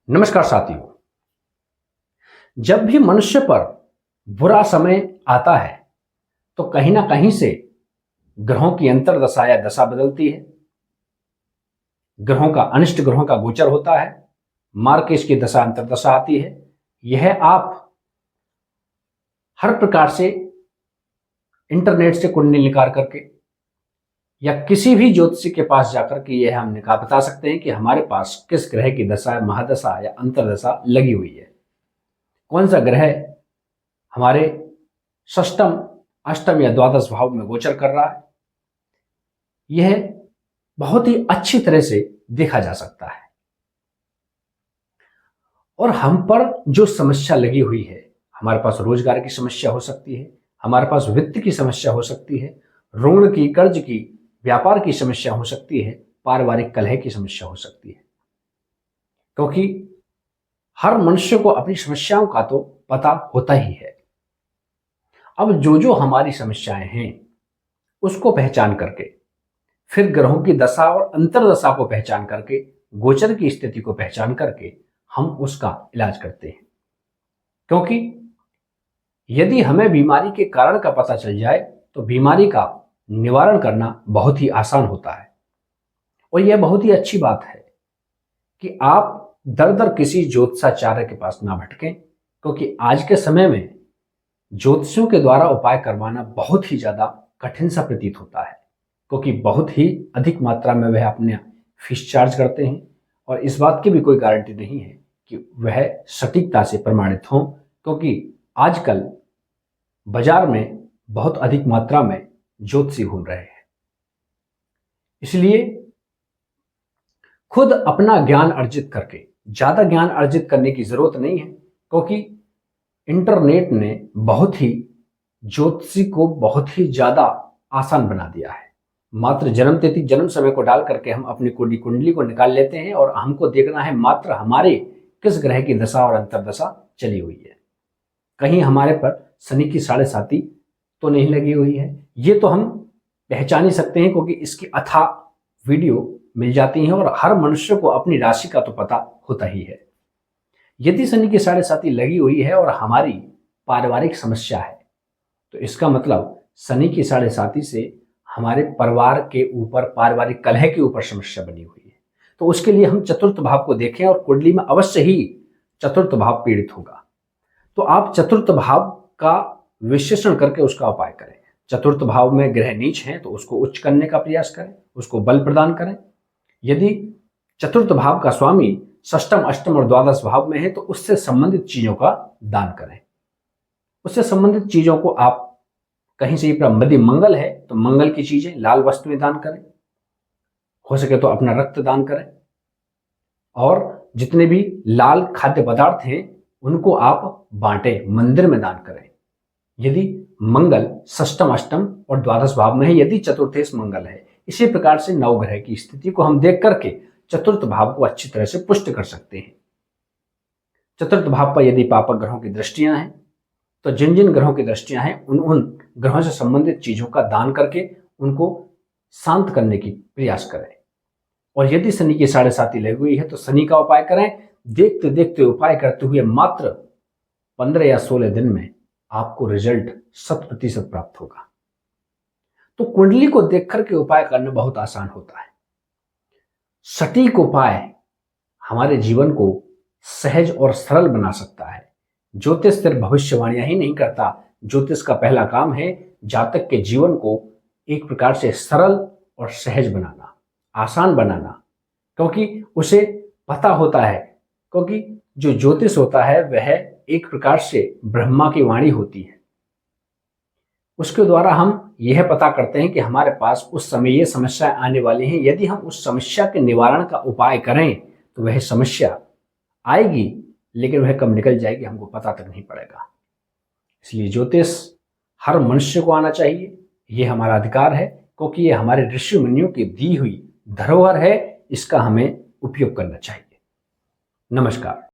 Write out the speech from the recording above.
नमस्कार साथियों। जब भी मनुष्य पर बुरा समय आता है तो कहीं ना कहीं से ग्रहों की अंतर्दशा या दशा बदलती है। ग्रहों का अनिष्ट ग्रहों का गोचर होता है, मार्केश की दशा अंतर्दशा आती है। यह आप हर प्रकार से इंटरनेट से कुंडली निकाल करके या किसी भी ज्योतिषी के पास जाकर के यह हम निकाल बता सकते हैं कि हमारे पास किस ग्रह की दशा, महादशा या अंतर्दशा लगी हुई है। कौन सा ग्रह हमारे षष्टम, अष्टम या द्वादश भाव में गोचर कर रहा है, यह बहुत ही अच्छी तरह से देखा जा सकता है। और हम पर जो समस्या लगी हुई है, हमारे पास रोजगार की समस्या हो सकती है, हमारे पास वित्त की समस्या हो सकती है, ऋण की, कर्ज की, व्यापार की समस्या हो सकती है, पारिवारिक कलह की समस्या हो सकती है। क्योंकि हर मनुष्य को अपनी समस्याओं का तो पता होता ही है। अब जो जो हमारी समस्याएं हैं उसको पहचान करके, फिर ग्रहों की दशा और अंतर्दशा को पहचान करके, गोचर की स्थिति को पहचान करके हम उसका इलाज करते हैं। क्योंकि यदि हमें बीमारी के कारण का पता चल जाए तो बीमारी का निवारण करना बहुत ही आसान होता है। और यह बहुत ही अच्छी बात है कि आप दर दर किसी ज्योतिषाचार्य के पास ना भटकें, क्योंकि आज के समय में ज्योतिषियों के द्वारा उपाय करवाना बहुत ही ज्यादा कठिन सा प्रतीत होता है। क्योंकि बहुत ही अधिक मात्रा में वह अपने फीस चार्ज करते हैं और इस बात की भी कोई गारंटी नहीं है कि वह सटीकता से प्रमाणित हों। क्योंकि आजकल बाजार में बहुत अधिक मात्रा में ज्योतिषी घूम रहे हैं। इसलिए खुद अपना ज्ञान अर्जित करके, ज्यादा ज्ञान अर्जित करने की जरूरत नहीं है, क्योंकि इंटरनेट ने बहुत ही ज्योतिषी को बहुत ही ज्यादा आसान बना दिया है। मात्र जन्म तिथि, जन्म समय को डाल करके हम अपनी कुंडली को निकाल लेते हैं और हमको देखना है मात्र हमारे किस ग्रह की दशा और अंतर्दशा चली हुई है। कहीं हमारे पर शनि की 7.5 तो नहीं लगी हुई है, ये तो हम पहचान ही सकते हैं, क्योंकि इसकी अथाह वीडियो मिल जाती है और हर मनुष्य को अपनी राशि का तो पता होता ही है। यदि शनि की 7.5 लगी हुई है और हमारी पारिवारिक समस्या है तो इसका मतलब शनि की 7.5 से हमारे परिवार के ऊपर, पारिवारिक कलह के ऊपर समस्या बनी हुई है। तो उसके लिए हम चतुर्थ भाव को देखें और कुंडली में अवश्य ही चतुर्थ भाव पीड़ित होगा। तो आप चतुर्थ भाव का विश्लेषण करके उसका उपाय करें। चतुर्थ भाव में ग्रह नीच हैं तो उसको उच्च करने का प्रयास करें, उसको बल प्रदान करें। यदि चतुर्थ भाव का स्वामी षष्टम, अष्टम और द्वादश भाव में है तो उससे संबंधित चीजों का दान करें। उससे संबंधित चीजों को आप कहीं से, यदि मंगल है तो मंगल की चीजें, लाल वस्तुएं दान करें। हो सके तो अपना रक्त दान करें और जितने भी लाल खाद्य पदार्थ हैं उनको आप बांटें, मंदिर में दान करें। यदि मंगल षष्टम, अष्टम और द्वादश भाव में है, यदि चतुर्थेश मंगल है। इसी प्रकार से नवग्रह की स्थिति को हम देख करके चतुर्थ भाव को अच्छी तरह से पुष्ट कर सकते हैं। चतुर्थ भाव पर यदि पापक ग्रहों की दृष्टियां हैं तो जिन जिन ग्रहों की दृष्टियां हैं उन ग्रहों से संबंधित चीजों का दान करके उनको शांत करने की प्रयास करें। और यदि शनि की 7.5 लगी हुई है तो शनि का उपाय करें। देखते देखते उपाय करते हुए मात्र 15 या 16 दिन में आपको रिजल्ट 100% प्राप्त होगा। तो कुंडली को देख करके उपाय करना बहुत आसान होता है। सटीक उपाय हमारे जीवन को सहज और सरल बना सकता है। ज्योतिष सिर्फ भविष्यवाणियां ही नहीं करता, ज्योतिष का पहला काम है जातक के जीवन को एक प्रकार से सरल और सहज बनाना, आसान बनाना। क्योंकि उसे पता होता है, क्योंकि जो ज्योतिष होता है वह एक प्रकार से ब्रह्मा की वाणी होती है। उसके द्वारा हम यह पता करते हैं कि हमारे पास उस समय ये समस्या आने वाली है। यदि हम उस समस्या के निवारण का उपाय करें तो वह समस्या आएगी, लेकिन वह कब निकल जाएगी हमको पता तक नहीं पड़ेगा। इसलिए ज्योतिष हर मनुष्य को आना चाहिए, ये हमारा अधिकार है, क्योंकि ये हमारे ऋषि मुनियों की दी हुई धरोहर है। इसका हमें उपयोग करना चाहिए। नमस्कार।